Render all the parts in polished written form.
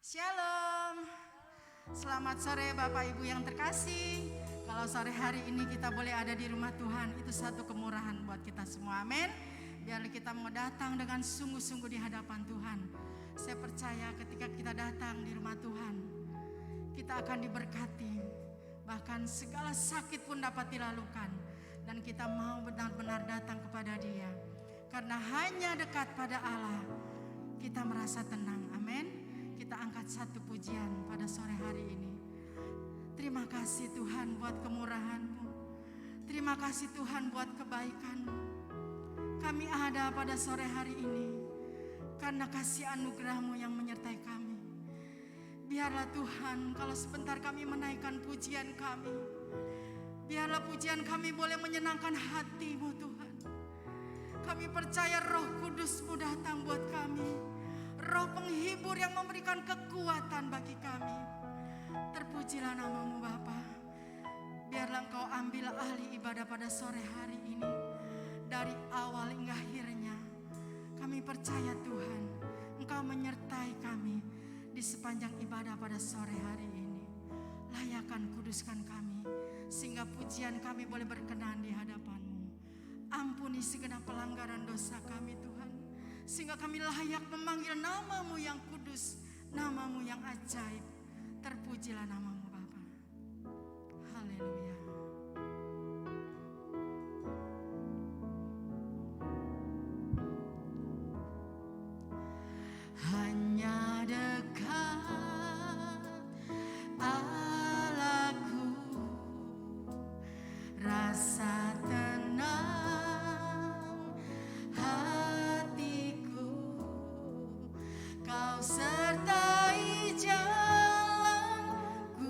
Shalom. Selamat sore Bapak Ibu yang terkasih. Kalau sore hari ini kita boleh ada di rumah Tuhan, itu satu kemurahan buat kita semua. Amin. Biar kita mau datang dengan sungguh-sungguh di hadapan Tuhan. Saya percaya ketika kita datang di rumah Tuhan, kita akan diberkati. Bahkan segala sakit pun dapat dilalukan. Dan kita mau benar-benar datang kepada Dia. Karena hanya dekat pada Allah, kita merasa tenang. Amin. Kita angkat satu pujian pada sore hari ini. Terima kasih Tuhan buat kemurahan-Mu. Terima kasih Tuhan buat kebaikan-Mu. Kami ada pada sore hari ini karena kasih anugerah-Mu yang menyertai kami. Biarlah Tuhan, kalau sebentar kami menaikkan pujian kami, biarlah pujian kami boleh menyenangkan hati-Mu Tuhan. Kami percaya Roh Kudus-Mu datang buat kami, Roh penghibur yang memberikan kekuatan bagi kami. Terpujilah nama-Mu Bapa. Biarlah Engkau ambil alih ibadah pada sore hari ini. Dari awal hingga akhirnya, kami percaya Tuhan, Engkau menyertai kami di sepanjang ibadah pada sore hari ini. Layakan, kuduskan kami, sehingga pujian kami boleh berkenan di hadapan-Mu. Ampuni segenap pelanggaran dosa kami Tuhan, sehingga kami layak memanggil nama-Mu yang kudus, nama-Mu yang ajaib. Terpujilah nama-Mu Bapa. Haleluya. Hanya dekat Allahku, rasa tenang hatiku. Kau sertai jalanku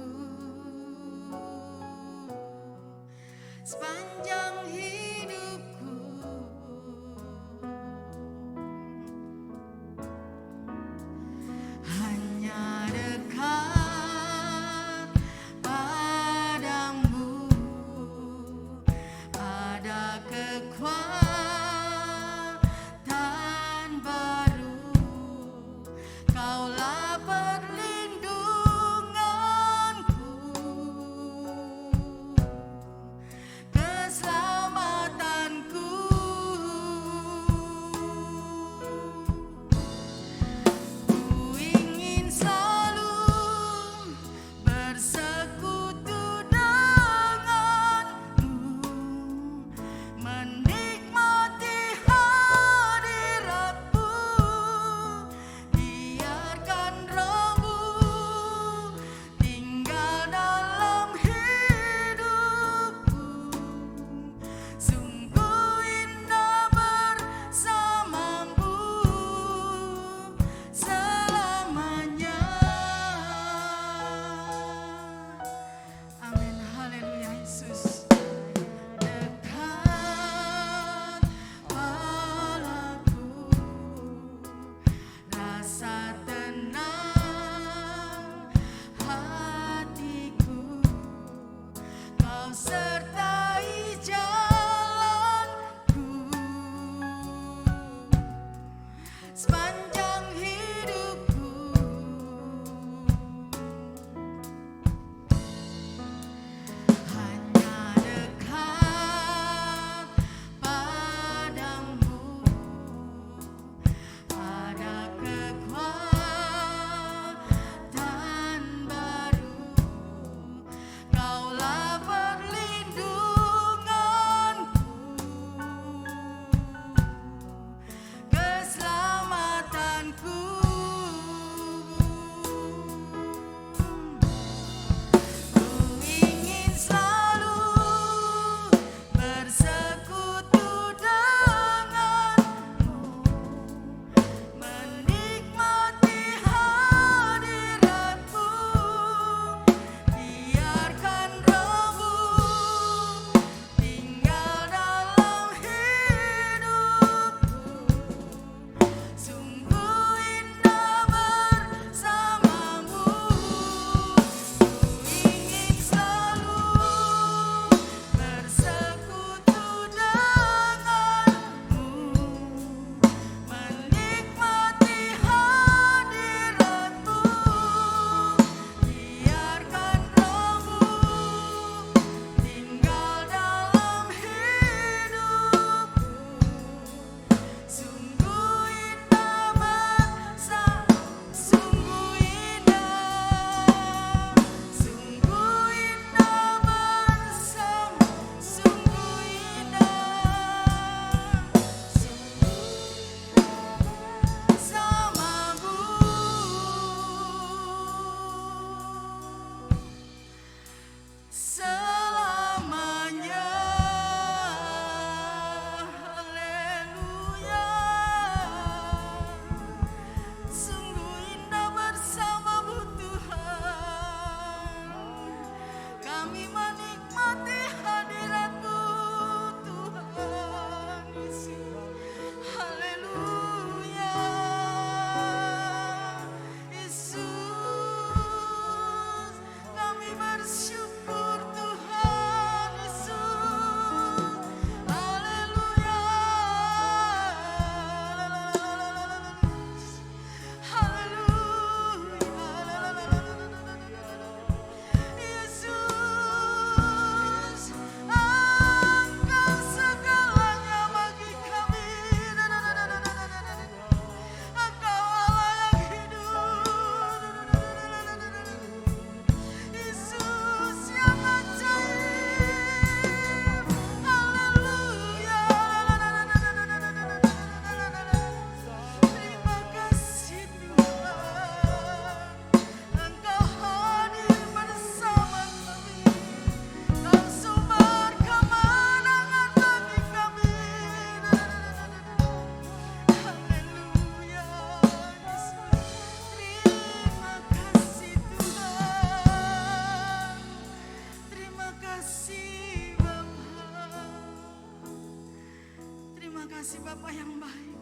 kasih Bapa yang baik.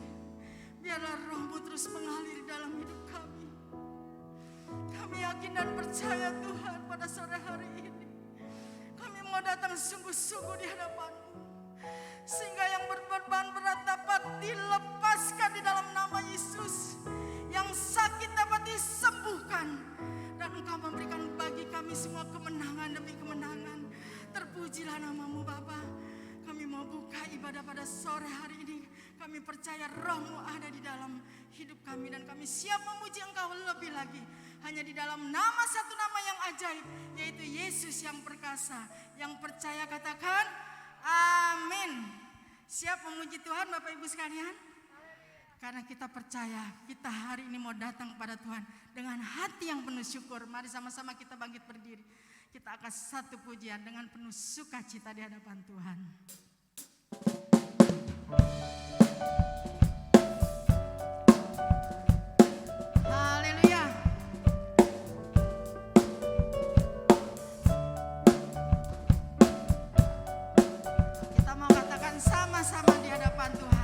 Biarlah roh-Mu terus mengalir dalam hidup kami. Kami yakin dan percaya Tuhan pada sore hari ini. Kami mau datang sungguh-sungguh di hadapan-Mu. Sehingga yang berbeban berat dapat dilepaskan di dalam nama Yesus. Yang sakit dapat disembuhkan. Dan Engkau memberikan bagi kami semua kemenangan demi kemenangan. Terpujilah nama-Mu Bapa. Kami mau buka ibadah pada sore hari ini. Kami percaya roh-Mu ada di dalam hidup kami. Dan kami siap memuji Engkau lebih lagi. Hanya di dalam nama satu nama yang ajaib. Yaitu Yesus yang perkasa. Yang percaya katakan amin. Siap memuji Tuhan Bapak Ibu sekalian? Karena kita percaya kita hari ini mau datang kepada Tuhan dengan hati yang penuh syukur. Mari sama-sama kita bangkit berdiri. Kita akan satu pujian dengan penuh sukacita di hadapan Tuhan. Haleluya. Kita mau katakan sama-sama di hadapan Tuhan.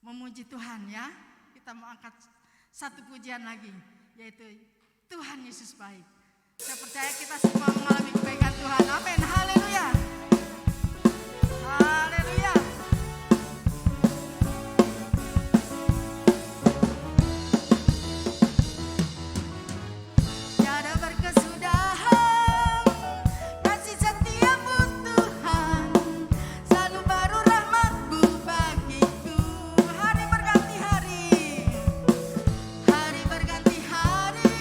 Memuji Tuhan ya. Kita mau angkat satu pujian lagi, yaitu Tuhan Yesus baik. Saya percaya kita semua mengalami kebaikan Tuhan. Amin. Haleluya. Haleluya. Tiada berkesudahan kasih setiamu Tuhan, selalu baru rahmat-Mu bagiku. Hari berganti hari, hari berganti hari,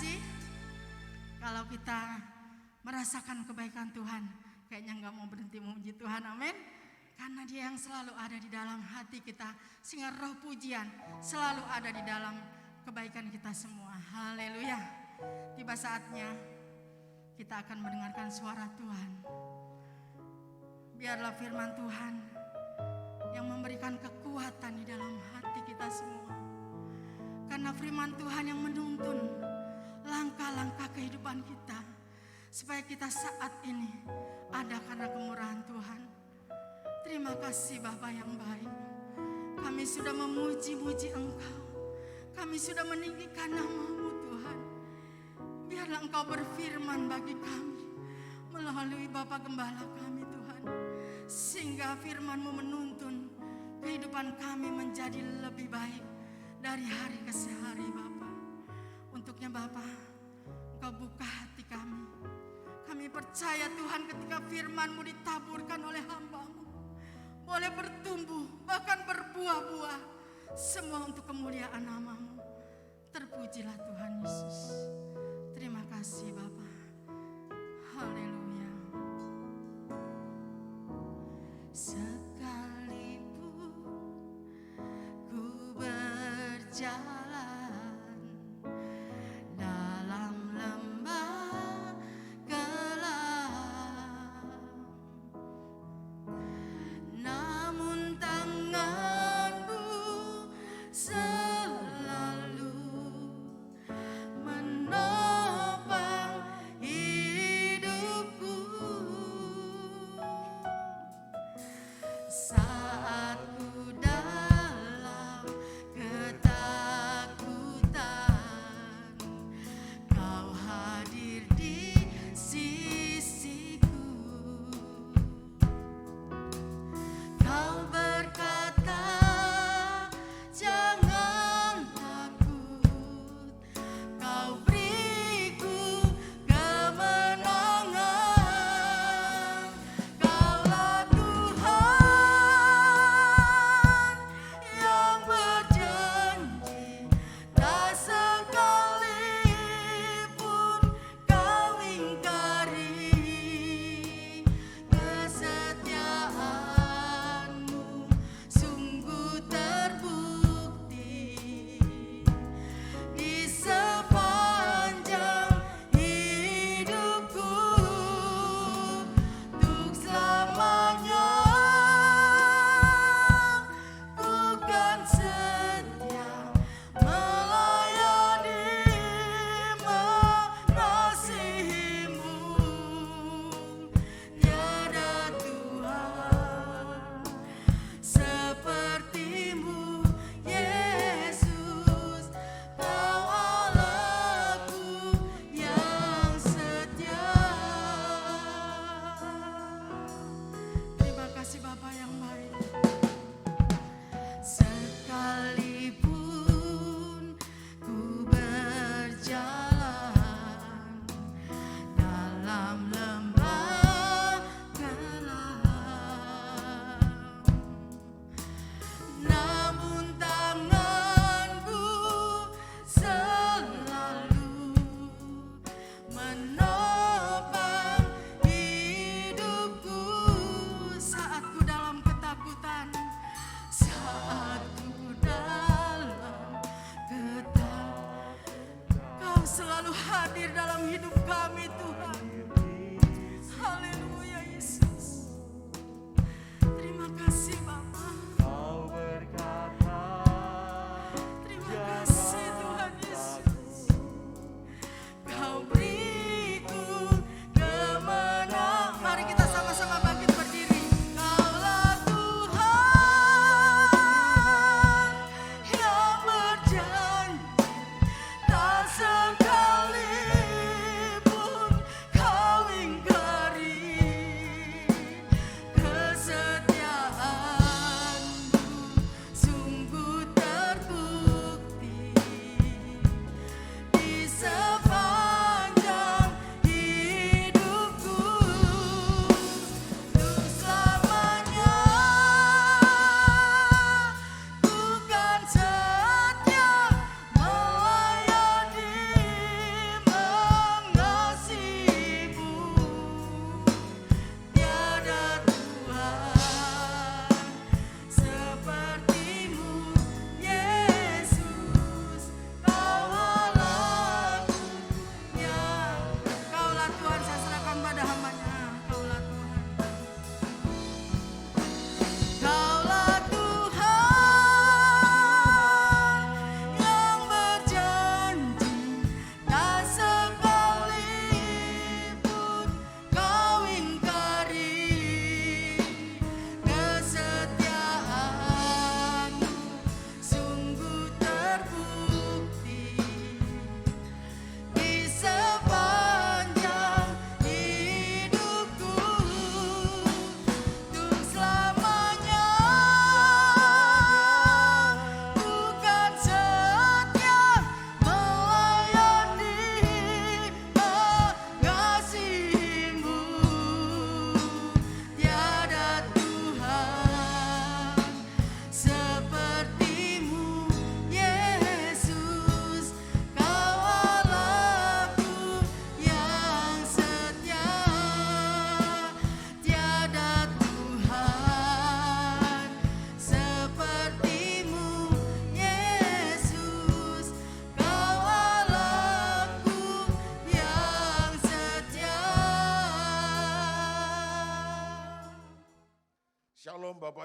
sih kalau kita merasakan kebaikan Tuhan, kayaknya nggak mau berhenti memuji Tuhan, amin. Karena Dia yang selalu ada di dalam hati kita, sehingga roh pujian selalu ada di dalam kebaikan kita semua. Haleluya. Tiba saatnya kita akan mendengarkan suara Tuhan. Biarlah firman Tuhan yang memberikan kekuatan di dalam hati kita semua. Karena firman Tuhan yang menuntun langkah-langkah kehidupan kita, supaya kita saat ini ada karena kemurahan Tuhan. Terima kasih Bapa yang baik. Kami sudah memuji-muji Engkau. Kami sudah meninggikan nama-Mu Tuhan. Biarlah Engkau berfirman bagi kami melalui Bapa Gembala kami Tuhan. Sehingga firman-Mu menuntun kehidupan kami menjadi lebih baik dari hari ke hari Bapa. Untuknya Bapa, Engkau buka hati kami. Kami percaya Tuhan ketika firman-Mu ditaburkan oleh hamba-Mu, boleh bertumbuh, bahkan berbuah-buah, semua untuk kemuliaan nama-Mu. Terpujilah Tuhan Yesus. Terima kasih Bapa. Haleluya. Sekalipun ku berjalan dalam lembah gelap, namun tangan-Mu selalu menopang hidupku.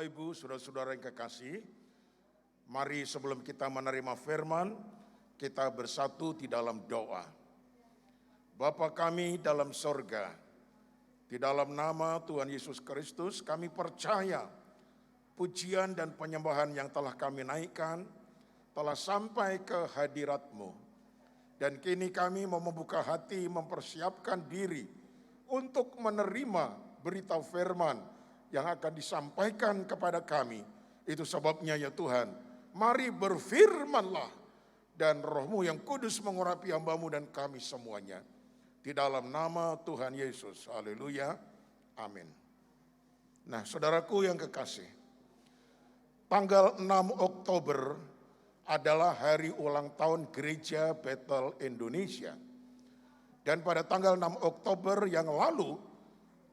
Bapak Ibu, saudara-saudara yang kekasih, mari sebelum kita menerima firman, kita bersatu di dalam doa. Bapa kami dalam sorga, di dalam nama Tuhan Yesus Kristus, kami percaya pujian dan penyembahan yang telah kami naikkan, telah sampai ke hadirat-Mu. Dan kini kami mau membuka hati, mempersiapkan diri untuk menerima berita firman yang akan disampaikan kepada kami. Itu sebabnya ya Tuhan, mari berfirmanlah dan Roh-Mu yang kudus mengurapi hamba-Mu dan kami semuanya. Di dalam nama Tuhan Yesus, haleluya, amin. Nah saudaraku yang kekasih, tanggal 6 Oktober adalah hari ulang tahun Gereja Bethel Indonesia. Dan pada tanggal 6 Oktober yang lalu,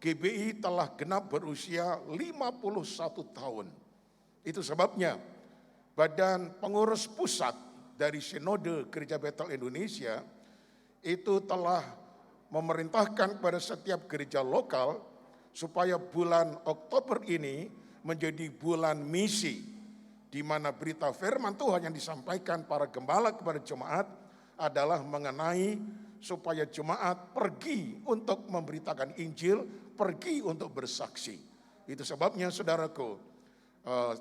GBI telah genap berusia 51 tahun. Itu sebabnya Badan Pengurus Pusat dari Sinode Gereja Bethel Indonesia itu telah memerintahkan kepada setiap gereja lokal supaya bulan Oktober ini menjadi bulan misi, di mana berita firman Tuhan yang disampaikan para gembala kepada jemaat adalah mengenai supaya jemaat pergi untuk memberitakan Injil, pergi untuk bersaksi. Itu sebabnya saudaraku,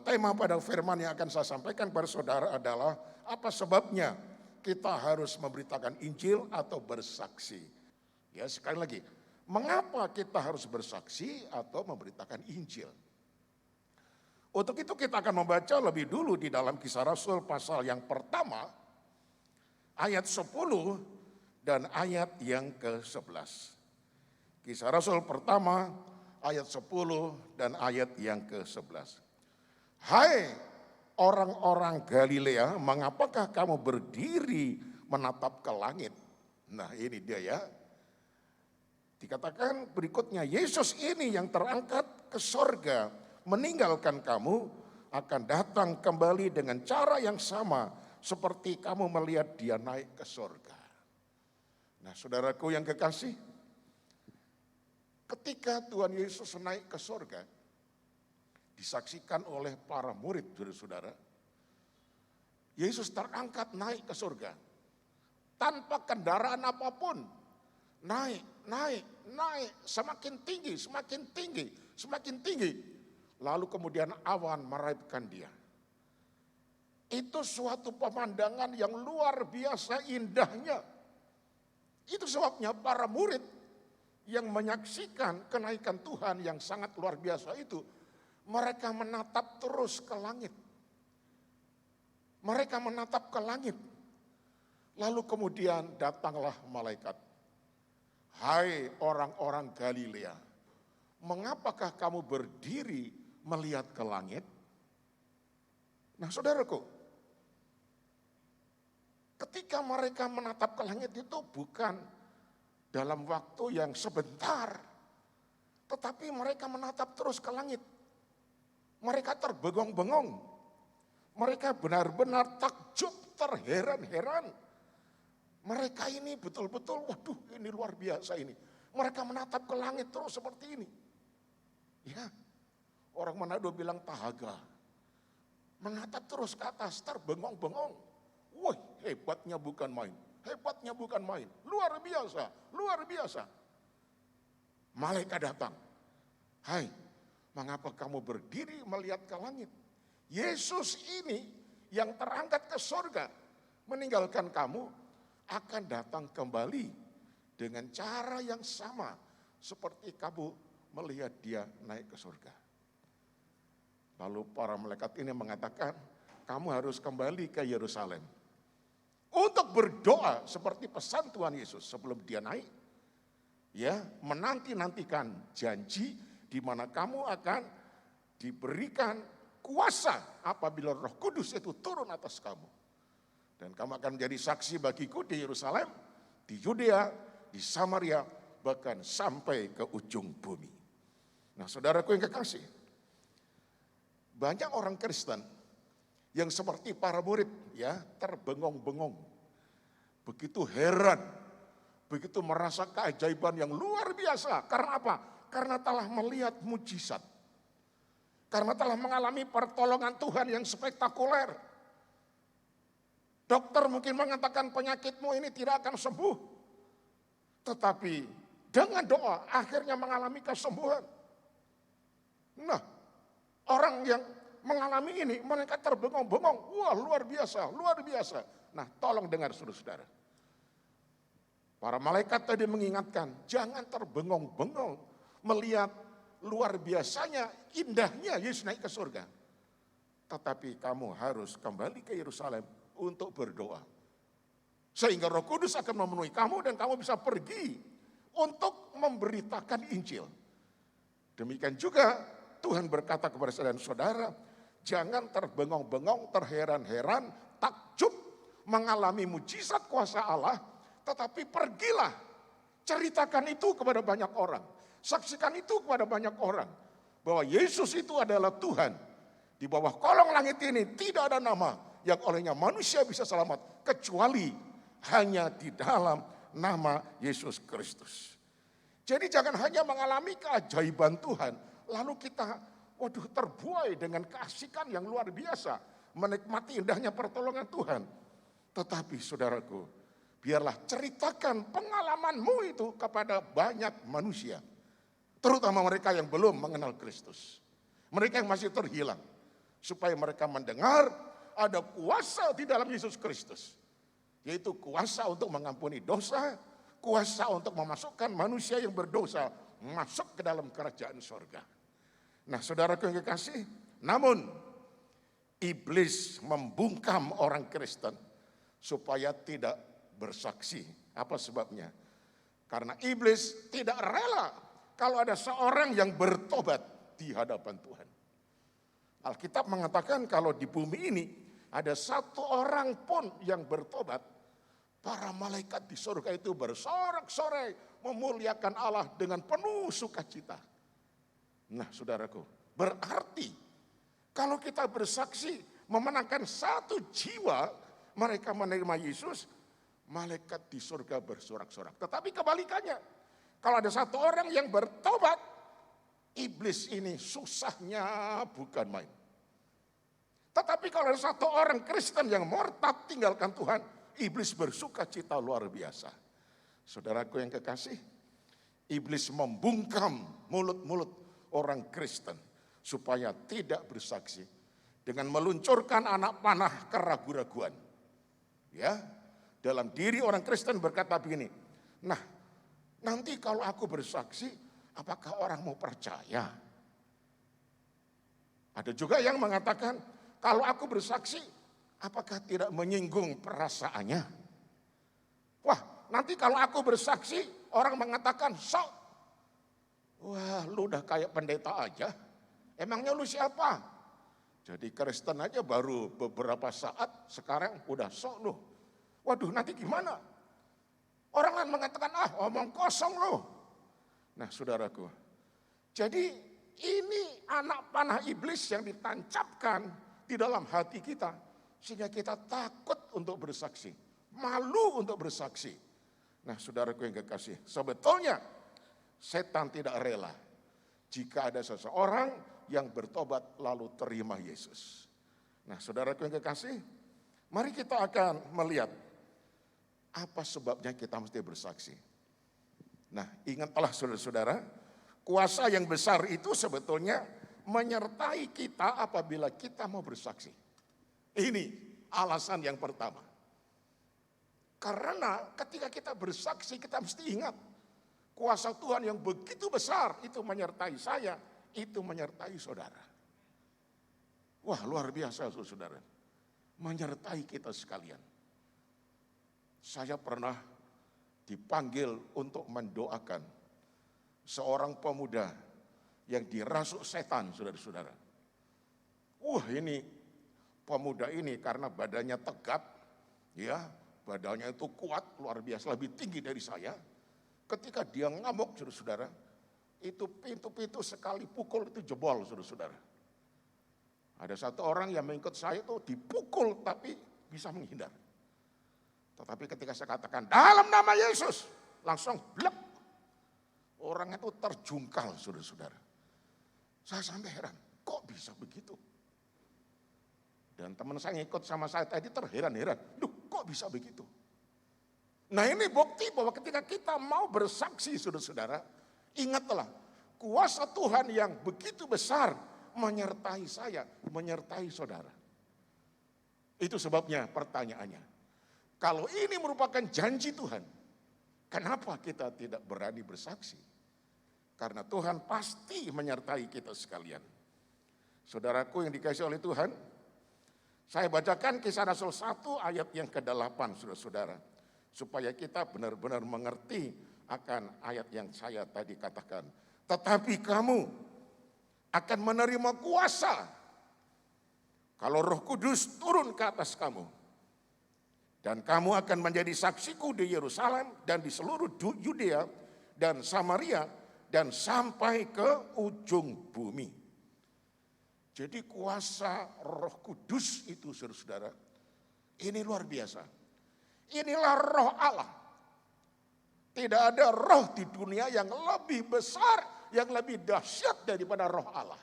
tema pada firman yang akan saya sampaikan kepada saudara adalah apa sebabnya kita harus memberitakan Injil atau bersaksi. Ya sekali lagi, mengapa kita harus bersaksi atau memberitakan Injil? Untuk itu kita akan membaca lebih dulu di dalam Kisah Rasul pasal yang pertama, ayat 10 dan ayat yang ke-11. Kisah Rasul pertama ayat 10 dan ayat yang ke-11. Hai orang-orang Galilea, mengapakah kamu berdiri menatap ke langit? Nah ini dia ya. Dikatakan berikutnya, Yesus ini yang terangkat ke sorga, meninggalkan kamu, akan datang kembali dengan cara yang sama seperti kamu melihat dia naik ke sorga. Nah saudaraku yang kekasih, ketika Tuhan Yesus naik ke sorga, disaksikan oleh para murid, saudara-saudara, Yesus terangkat naik ke sorga, tanpa kendaraan apapun, naik, semakin tinggi, semakin tinggi, lalu kemudian awan meraibkan dia. Itu suatu pemandangan yang luar biasa indahnya. Itu sebabnya para murid yang menyaksikan kenaikan Tuhan yang sangat luar biasa itu, mereka menatap terus ke langit. Mereka menatap ke langit. Lalu kemudian datanglah malaikat. Hai orang-orang Galilea, mengapakah kamu berdiri melihat ke langit? Nah saudaraku, ketika mereka menatap ke langit itu bukan dalam waktu yang sebentar, tetapi mereka menatap terus ke langit. Mereka terbengong-bengong. Mereka benar-benar takjub, terheran-heran. Mereka ini betul-betul, waduh ini luar biasa ini. Mereka menatap ke langit terus seperti ini. Ya, orang Manado bilang tahaga. Menatap terus ke atas, terbengong-bengong. Wah, hebatnya bukan main. Hebatnya bukan main. Luar biasa, luar biasa. Malaikat datang. Hai, mengapa kamu berdiri melihat ke langit? Yesus ini yang terangkat ke surga, meninggalkan kamu, akan datang kembali dengan cara yang sama seperti kamu melihat dia naik ke surga. Lalu para malaikat ini mengatakan, kamu harus kembali ke Yerusalem untuk berdoa seperti pesan Tuhan Yesus sebelum dia naik. Ya, menanti-nantikan janji di mana kamu akan diberikan kuasa apabila Roh Kudus itu turun atas kamu. Dan kamu akan menjadi saksi bagiku di Yerusalem, di Yudea, di Samaria, bahkan sampai ke ujung bumi. Nah saudaraku yang kekasih, banyak orang Kristen yang seperti para murid ya, terbengong-bengong. Begitu heran, begitu merasa keajaiban yang luar biasa. Karena apa? Karena telah melihat mujizat. Karena telah mengalami pertolongan Tuhan yang spektakuler. Dokter mungkin mengatakan penyakitmu ini tidak akan sembuh. Tetapi dengan doa akhirnya mengalami kesembuhan. Nah, orang yang mengalami ini mereka terbengong-bengong. Wah, luar biasa, luar biasa. Nah, tolong dengar saudara-saudara. Para malaikat tadi mengingatkan, jangan terbengong-bengong melihat luar biasanya, indahnya Yesus naik ke surga. Tetapi kamu harus kembali ke Yerusalem untuk berdoa. Sehingga Roh Kudus akan memenuhi kamu dan kamu bisa pergi untuk memberitakan Injil. Demikian juga Tuhan berkata kepada saudara dan saudara, jangan terbengong-bengong, terheran-heran, takjub mengalami mujizat kuasa Allah, tetapi pergilah, ceritakan itu kepada banyak orang. Saksikan itu kepada banyak orang. Bahwa Yesus itu adalah Tuhan. Di bawah kolong langit ini tidak ada nama yang olehnya manusia bisa selamat. Kecuali hanya di dalam nama Yesus Kristus. Jadi jangan hanya mengalami keajaiban Tuhan. Lalu kita terbuai dengan keasikan yang luar biasa. Menikmati indahnya pertolongan Tuhan. Tetapi saudaraku, biarlah ceritakan pengalamanmu itu kepada banyak manusia. Terutama mereka yang belum mengenal Kristus. Mereka yang masih terhilang. Supaya mereka mendengar ada kuasa di dalam Yesus Kristus. Yaitu kuasa untuk mengampuni dosa. Kuasa untuk memasukkan manusia yang berdosa masuk ke dalam kerajaan sorga. Nah saudaraku yang kekasih, namun iblis membungkam orang Kristen supaya tidak bersaksi. Apa sebabnya? Karena iblis tidak rela kalau ada seorang yang bertobat di hadapan Tuhan. Alkitab mengatakan kalau di bumi ini ada satu orang pun yang bertobat, para malaikat di surga itu bersorak-sorai memuliakan Allah dengan penuh sukacita. Nah saudaraku, berarti kalau kita bersaksi memenangkan satu jiwa, mereka menerima Yesus, malaikat di surga bersorak-sorak. Tetapi kebalikannya, kalau ada satu orang yang bertobat, iblis ini susahnya bukan main. Tetapi kalau ada satu orang Kristen yang murtad tinggalkan Tuhan, iblis bersuka cita luar biasa. Saudaraku yang kekasih, iblis membungkam mulut-mulut orang Kristen supaya tidak bersaksi dengan meluncurkan anak panah keraguan-raguan. Ya, dalam diri orang Kristen berkata begini, nah nanti kalau aku bersaksi, apakah orang mau percaya? Ada juga yang mengatakan, kalau aku bersaksi, apakah tidak menyinggung perasaannya? Wah, nanti kalau aku bersaksi, orang mengatakan, sok. Wah, lu udah kayak pendeta aja. Emangnya lu siapa? Jadi Kristen aja baru beberapa saat, sekarang udah sok lu. Waduh, nanti gimana? Orang lain mengatakan, omong kosong lu. Nah saudaraku, jadi ini anak panah iblis yang ditancapkan di dalam hati kita. Sehingga kita takut untuk bersaksi, malu untuk bersaksi. Nah saudaraku yang kekasih, sebetulnya setan tidak rela jika ada seseorang yang bertobat lalu terima Yesus. Nah saudaraku yang kekasih, mari kita akan melihat apa sebabnya kita mesti bersaksi. Nah ingatlah saudara-saudara, kuasa yang besar itu sebetulnya menyertai kita apabila kita mau bersaksi. Ini alasan yang pertama. Karena ketika kita bersaksi kita mesti ingat kuasa Tuhan yang begitu besar itu menyertai saya, itu menyertai saudara. Wah luar biasa saudara, menyertai kita sekalian. Saya pernah dipanggil untuk mendoakan seorang pemuda yang dirasuk setan, saudara-saudara. Wah ini pemuda ini karena badannya tegap, ya badannya itu kuat, luar biasa, lebih tinggi dari saya. Ketika dia ngamuk, saudara-saudara, itu pintu-pintu sekali pukul itu jebol, saudara-saudara. Ada satu orang yang mengikut saya itu dipukul tapi bisa menghindar. Tetapi ketika saya katakan dalam nama Yesus, langsung blek. Orang itu terjungkal, saudara-saudara. Saya sampai heran, kok bisa begitu? Dan teman saya ngikut sama saya tadi terheran-heran, kok bisa begitu? Nah ini bukti bahwa ketika kita mau bersaksi saudara-saudara, ingatlah kuasa Tuhan yang begitu besar menyertai saya, menyertai saudara. Itu sebabnya pertanyaannya, kalau ini merupakan janji Tuhan, kenapa kita tidak berani bersaksi? Karena Tuhan pasti menyertai kita sekalian. Saudaraku yang dikasihi oleh Tuhan, saya bacakan Kisah Rasul 1 ayat yang ke-8 saudara-saudara. Supaya kita benar-benar mengerti akan ayat yang saya tadi katakan. Tetapi kamu akan menerima kuasa kalau Roh Kudus turun ke atas kamu. Dan kamu akan menjadi saksiku di Yerusalem dan di seluruh Yudea dan Samaria dan sampai ke ujung bumi. Jadi kuasa Roh Kudus itu saudara-saudara, ini luar biasa. Inilah roh Allah. Tidak ada roh di dunia yang lebih besar, yang lebih dahsyat daripada roh Allah.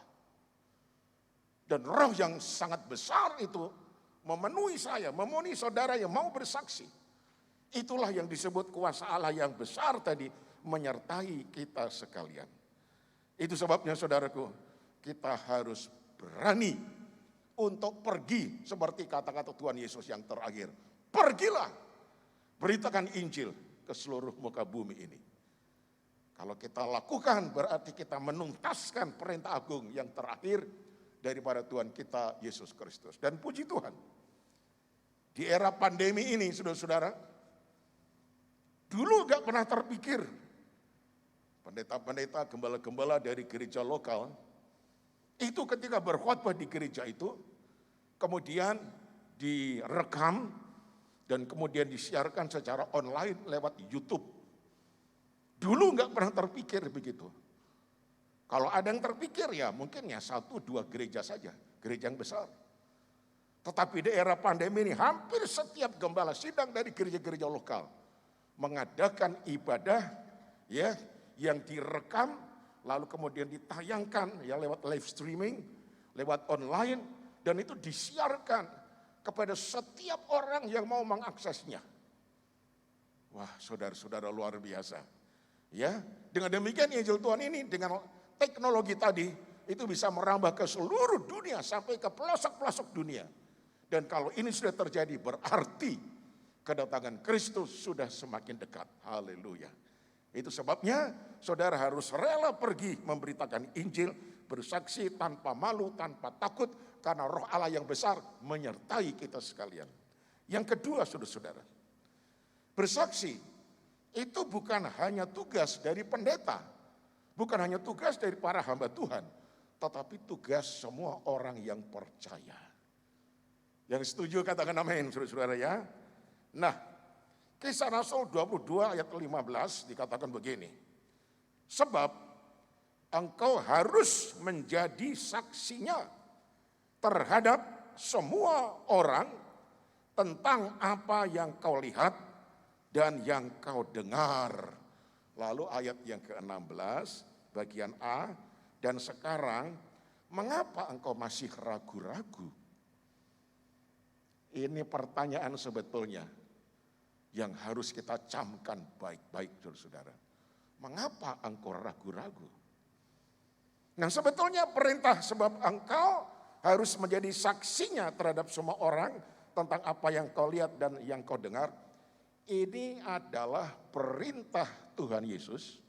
Dan roh yang sangat besar itu memenuhi saya, memenuhi saudara yang mau bersaksi. Itulah yang disebut kuasa Allah yang besar tadi menyertai kita sekalian. Itu sebabnya saudaraku, kita harus berani untuk pergi seperti kata-kata Tuhan Yesus yang terakhir. Pergilah, beritakan Injil ke seluruh muka bumi ini. Kalau kita lakukan berarti kita menuntaskan perintah agung yang terakhir daripada Tuhan kita Yesus Kristus. Dan puji Tuhan, di era pandemi ini saudara-saudara, dulu gak pernah terpikir pendeta-pendeta, gembala-gembala dari gereja lokal itu ketika berkhotbah di gereja itu kemudian direkam dan kemudian disiarkan secara online lewat YouTube. Dulu nggak pernah terpikir begitu. Kalau ada yang terpikir ya mungkin ya 1-2 gereja saja, gereja yang besar. Tetapi di era pandemi ini hampir setiap gembala sidang dari gereja-gereja lokal mengadakan ibadah ya yang direkam lalu kemudian ditayangkan ya lewat live streaming, lewat online dan itu disiarkan kepada setiap orang yang mau mengaksesnya. Wah, saudara-saudara luar biasa. Ya, dengan demikian Injil Tuhan ini dengan teknologi tadi itu bisa merambah ke seluruh dunia sampai ke pelosok-pelosok dunia. Dan kalau ini sudah terjadi berarti kedatangan Kristus sudah semakin dekat. Haleluya. Itu sebabnya saudara harus rela pergi memberitakan Injil, bersaksi tanpa malu, tanpa takut karena Roh Allah yang besar menyertai kita sekalian. Yang kedua saudara-saudara, bersaksi itu bukan hanya tugas dari pendeta, bukan hanya tugas dari para hamba Tuhan, tetapi tugas semua orang yang percaya. Yang setuju katakan amin saudara-saudara ya. Nah, Kisah Rasul 22 ayat 15 dikatakan begini. Sebab engkau harus menjadi saksinya terhadap semua orang tentang apa yang kau lihat dan yang kau dengar. Lalu ayat yang ke-16 bagian A, dan sekarang mengapa engkau masih ragu-ragu? Ini pertanyaan sebetulnya yang harus kita camkan baik-baik saudara. Mengapa engkau ragu-ragu? Nah sebetulnya perintah sebab engkau harus menjadi saksinya terhadap semua orang tentang apa yang kau lihat dan yang kau dengar. Ini adalah perintah Tuhan Yesus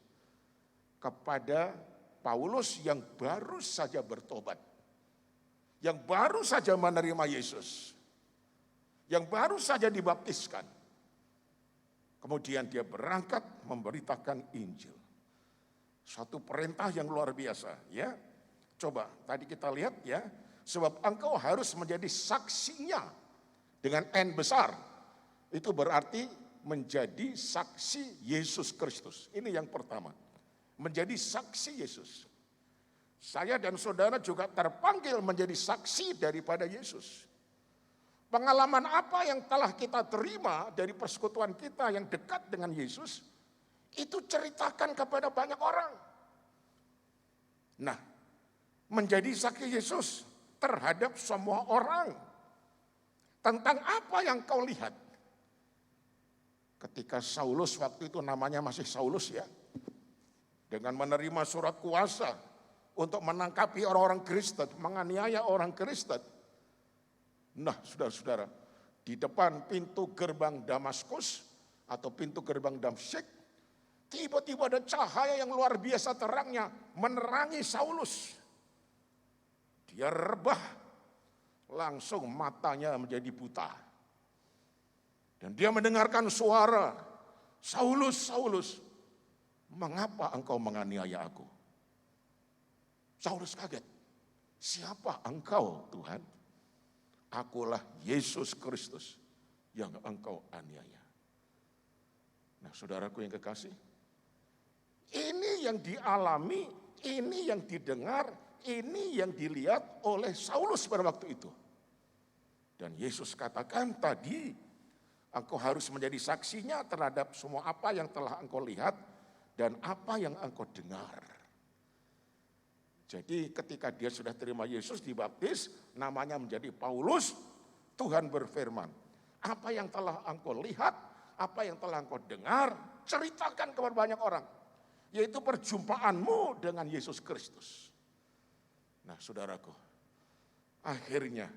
kepada Paulus yang baru saja bertobat. Yang baru saja menerima Yesus. Yang baru saja dibaptiskan. Kemudian dia berangkat memberitakan Injil. Suatu perintah yang luar biasa ya. Coba tadi kita lihat ya. Sebab engkau harus menjadi saksinya dengan N besar. Itu berarti menjadi saksi Yesus Kristus. Ini yang pertama. Menjadi saksi Yesus. Saya dan saudara juga terpanggil menjadi saksi daripada Yesus. Pengalaman apa yang telah kita terima dari persekutuan kita yang dekat dengan Yesus, itu ceritakan kepada banyak orang. Nah, menjadi saksi Yesus terhadap semua orang. Tentang apa yang kau lihat? Ketika Saulus, waktu itu namanya masih Saulus ya, dengan menerima surat kuasa untuk menangkapi orang-orang Kristen, menganiaya orang Kristen. Nah, saudara-saudara, di depan pintu gerbang Damaskus atau pintu gerbang Damsyik, tiba-tiba ada cahaya yang luar biasa terangnya menerangi Saulus. Dia rebah, langsung matanya menjadi buta. Dan dia mendengarkan suara, Saulus, Saulus, mengapa engkau menganiaya aku? Saulus kaget. Siapa engkau, Tuhan? Akulah Yesus Kristus yang engkau aniaya. Nah, saudaraku yang kekasih, ini yang dialami, ini yang didengar, ini yang dilihat oleh Saulus pada waktu itu. Dan Yesus katakan tadi, engkau harus menjadi saksinya terhadap semua apa yang telah engkau lihat dan apa yang engkau dengar. Jadi ketika dia sudah terima Yesus dibaptis, namanya menjadi Paulus, Tuhan berfirman, apa yang telah engkau lihat, apa yang telah engkau dengar, ceritakan kepada banyak orang. Yaitu perjumpaanmu dengan Yesus Kristus. Nah, saudaraku, akhirnya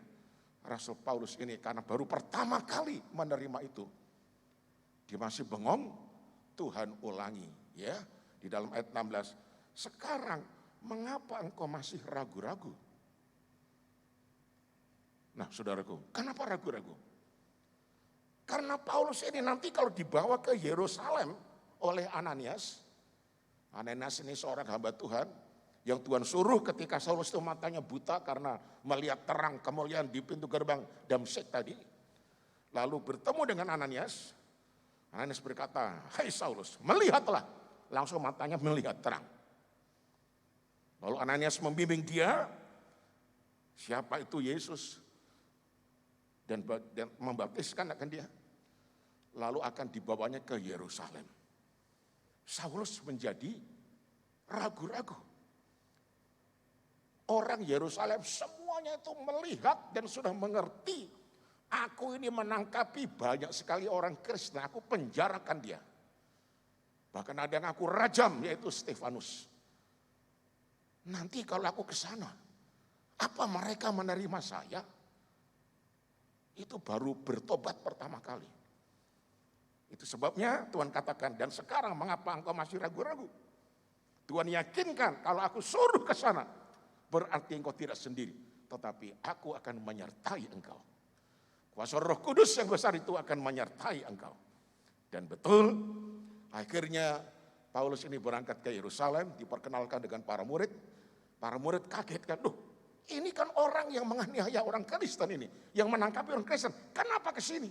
Rasul Paulus ini karena baru pertama kali menerima itu, dia masih bengong, Tuhan ulangi ya di dalam ayat 16. Sekarang mengapa engkau masih ragu-ragu? Nah, saudaraku, kenapa ragu-ragu? Karena Paulus ini nanti kalau dibawa ke Yerusalem oleh Ananias ini seorang hamba Tuhan yang Tuhan suruh ketika Saulus itu matanya buta karena melihat terang kemuliaan di pintu gerbang Damsyik tadi. Lalu bertemu dengan Ananias. Ananias berkata, hai Saulus, melihatlah. Langsung matanya melihat terang. Lalu Ananias membimbing dia, siapa itu Yesus. Dan membaptiskan akan dia. Lalu akan dibawanya ke Yerusalem. Saulus menjadi ragu-ragu. Orang Yerusalem semuanya itu melihat dan sudah mengerti. Aku ini menangkapi banyak sekali orang Kristen, aku penjarakan dia. Bahkan ada yang aku rajam, yaitu Stefanus. Nanti kalau aku ke sana, apa mereka menerima saya? Itu baru bertobat pertama kali. Itu sebabnya Tuhan katakan, dan sekarang mengapa engkau masih ragu-ragu? Tuhan yakinkan kalau aku suruh ke sana, berarti engkau tidak sendiri. Tetapi aku akan menyertai engkau. Kuasa Roh Kudus yang besar itu akan menyertai engkau. Dan betul, akhirnya Paulus ini berangkat ke Yerusalem, diperkenalkan dengan para murid. Para murid kaget kan, ini kan orang yang menganiaya orang Kristen ini, yang menangkapi orang Kristen, kenapa ke sini?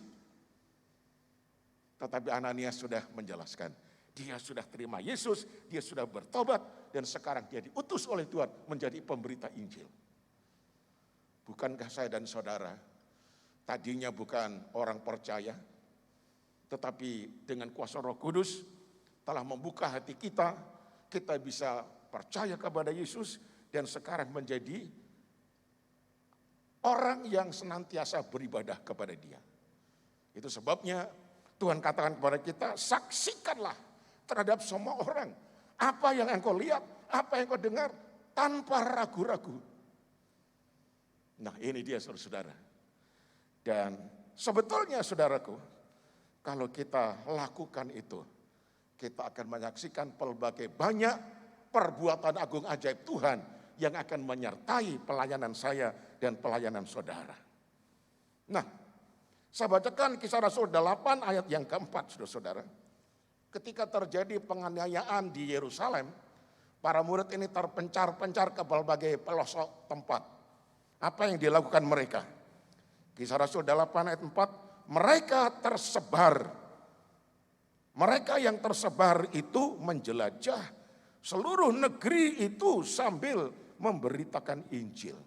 Tetapi Ananias sudah menjelaskan, dia sudah terima Yesus, dia sudah bertobat, dan sekarang dia diutus oleh Tuhan menjadi pemberita Injil. Bukankah saya dan saudara tadinya bukan orang percaya, tetapi dengan kuasa Roh Kudus telah membuka hati kita, kita bisa percaya kepada Yesus, dan sekarang menjadi orang yang senantiasa beribadah kepada Dia. Itu sebabnya Tuhan katakan kepada kita, saksikanlah terhadap semua orang. Apa yang engkau lihat, apa yang engkau dengar, tanpa ragu-ragu. Nah, ini dia saudara-saudara. Dan sebetulnya saudaraku, kalau kita lakukan itu, kita akan menyaksikan pelbagai banyak perbuatan agung ajaib Tuhan yang akan menyertai pelayanan saya dan pelayanan saudara. Nah, saya bacakan Kisah Rasul 8 ayat yang keempat, saudara-saudara. Ketika terjadi penganiayaan di Yerusalem, para murid ini terpencar-pencar ke berbagai pelosok tempat. Apa yang dilakukan mereka? Kisah Rasul 8 ayat 4, mereka tersebar. Mereka yang tersebar itu menjelajah seluruh negeri itu sambil memberitakan Injil.